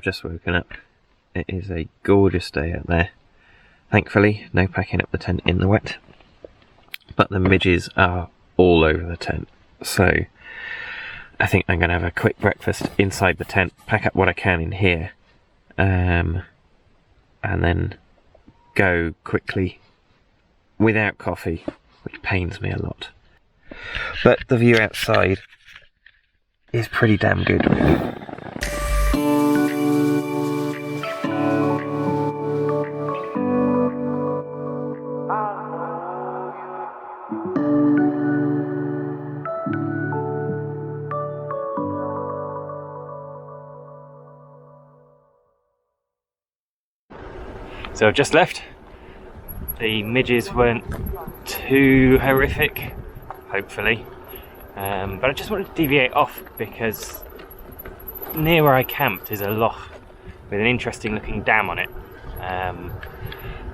I've just woken up. It is a gorgeous day out there. Thankfully, no packing up the tent in the wet, but the midges are all over the tent. So I think I'm going to have a quick breakfast inside the tent, pack up what I can in here, and then go quickly without coffee, which pains me a lot. But the view outside is pretty damn good, really. So I've just left. The midges weren't too horrific, hopefully, but I just wanted to deviate off because near where I camped is a loch with an interesting looking dam on it.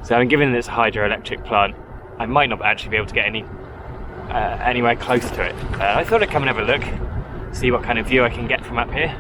So given that it's a hydroelectric plant, I might not actually be able to get anywhere close to it. I thought I'd come and have a look, see what kind of view I can get from up here.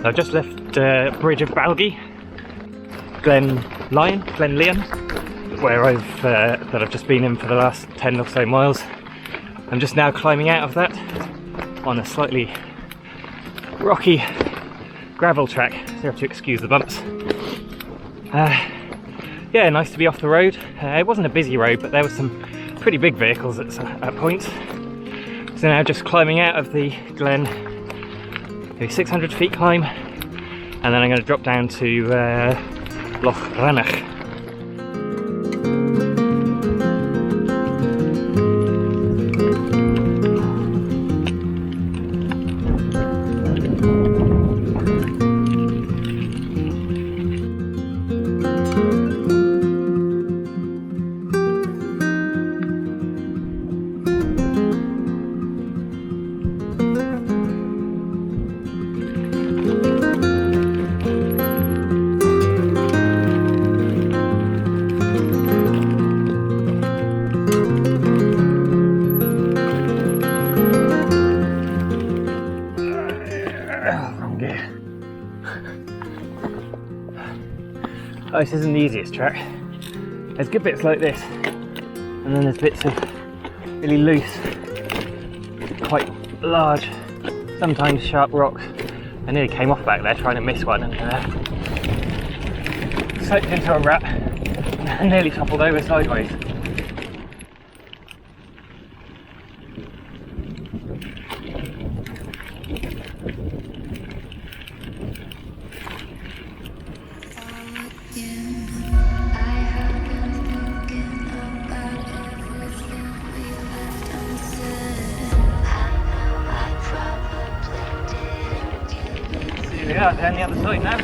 I've just left Bridge of Balgi, Glen Lyon, where I've just been in for the last 10 or so miles. I'm just now climbing out of that on a slightly rocky gravel track, so you have to excuse the bumps. Yeah, nice to be off the road. It wasn't a busy road, but there were some pretty big vehicles at points. So now just climbing out of the glen, maybe 600 feet climb, and then I'm going to drop down to Loch Rannoch. Oh, this isn't the easiest track. There's good bits like this, and then there's bits of really loose, quite large, sometimes sharp rocks. I nearly came off back there trying to miss one, and slipped into a rut and nearly toppled over sideways. Yeah, down the other side now.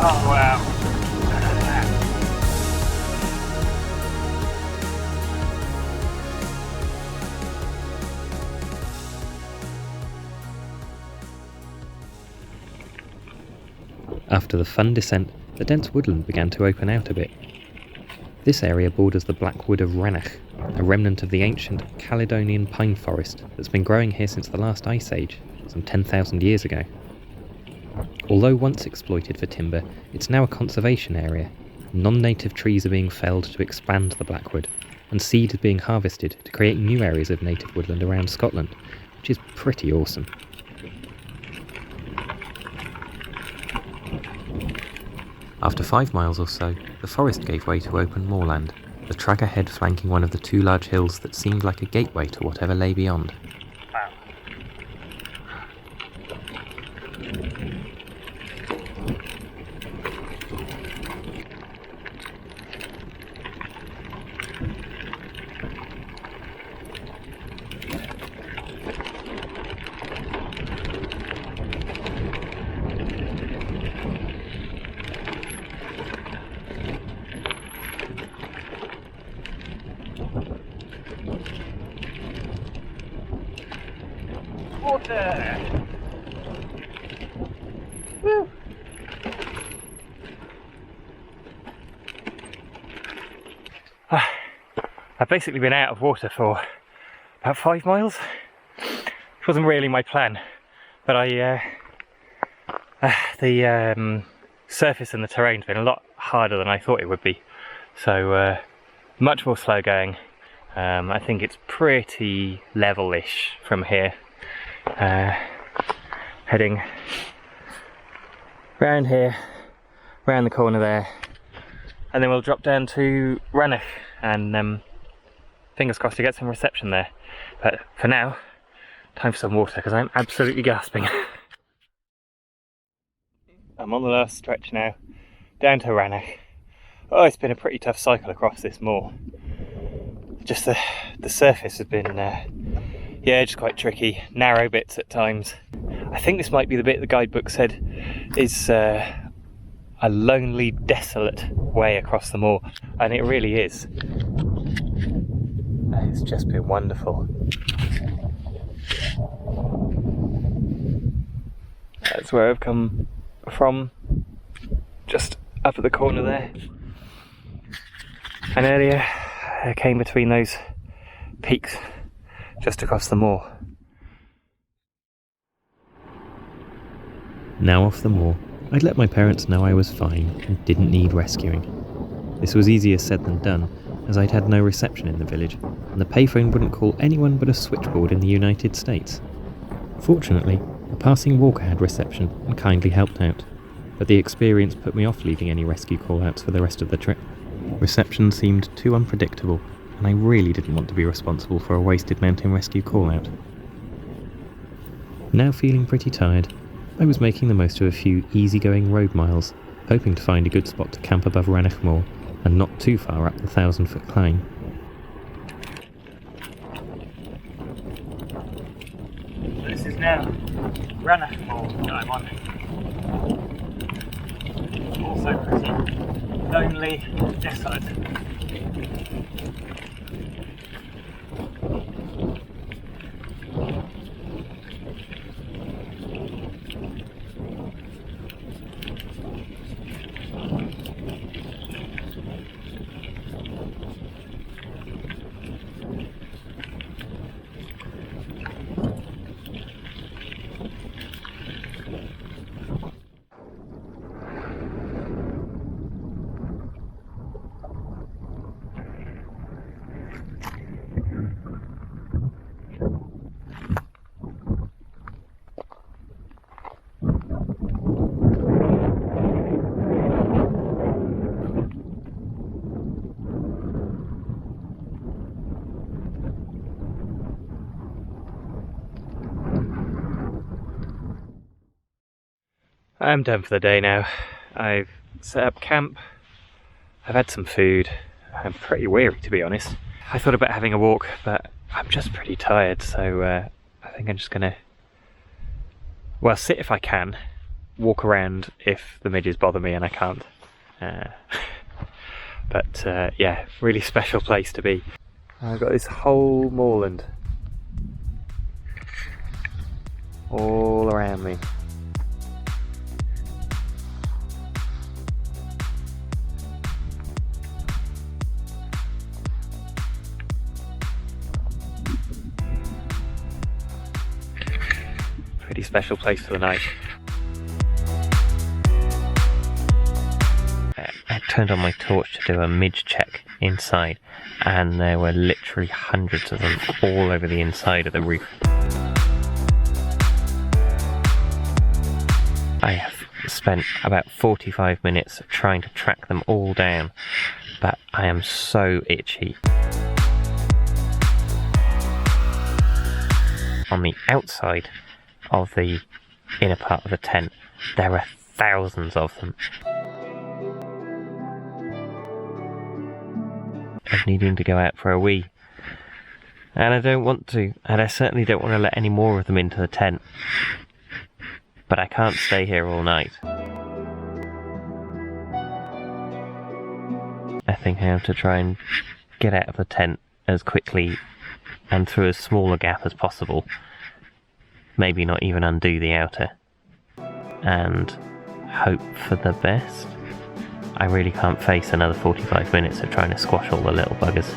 Oh wow. After the fun descent, the dense woodland began to open out a bit. This area borders the Black Wood of Rannoch, a remnant of the ancient Caledonian pine forest that's been growing here since the last ice age, some 10,000 years ago. Although once exploited for timber, it's now a conservation area. Non-native trees are being felled to expand the Blackwood, and seed is being harvested to create new areas of native woodland around Scotland, which is pretty awesome. After 5 miles or so, the forest gave way to open moorland, the track ahead flanking one of the 2 large hills that seemed like a gateway to whatever lay beyond. Water! Woo! I've basically been out of water for about 5 miles. Which wasn't really my plan, but the surface and the terrain's been a lot harder than I thought it would be. So much more slow going. I think it's pretty level-ish from here. Heading round here, round the corner there, and then we'll drop down to Rannoch and fingers crossed to get some reception there. But for now, time for some water because I'm absolutely gasping. I'm on the last stretch now, down to Rannoch. Oh, it's been a pretty tough cycle across this moor. Just the surface has been yeah, just quite tricky, narrow bits at times. I think this might be the bit the guidebook said is a lonely, desolate way across the moor, and it really is. It's just been wonderful. That's where I've come from, just up at the corner there. And earlier I came between those peaks just across the moor. Now off the moor, I'd let my parents know I was fine and didn't need rescuing. This was easier said than done, as I'd had no reception in the village, and the payphone wouldn't call anyone but a switchboard in the United States. Fortunately, a passing walker had reception and kindly helped out, but the experience put me off leaving any rescue call-outs for the rest of the trip. Reception seemed too unpredictable, and I really didn't want to be responsible for a wasted mountain rescue call-out. Now feeling pretty tired, I was making the most of a few easygoing road miles, hoping to find a good spot to camp above Rannoch Moor and not too far up the 1,000-foot climb. This is now Rannoch Moor that I'm on. Also pretty lonely, desolate. I'm done for the day now. I've set up camp, I've had some food, I'm pretty weary to be honest. I thought about having a walk, but I'm just pretty tired, so I think I'm just gonna, well, sit if I can, walk around if the midges bother me and I can't. But yeah, really special place to be. I've got this whole moorland all around me. Pretty special place for the night. I turned on my torch to do a midge check inside, and there were literally hundreds of them all over the inside of the roof. I have spent about 45 minutes trying to track them all down, but I am so itchy. On the outside of the inner part of the tent, there are thousands of them. I'm needing to go out for a wee, and I don't want to, and I certainly don't want to let any more of them into the tent, but I can't stay here all night. I think I have to try and get out of the tent as quickly and through as small a gap as possible, maybe not even undo the outer, and hope for the best. I really can't face another 45 minutes of trying to squash all the little buggers.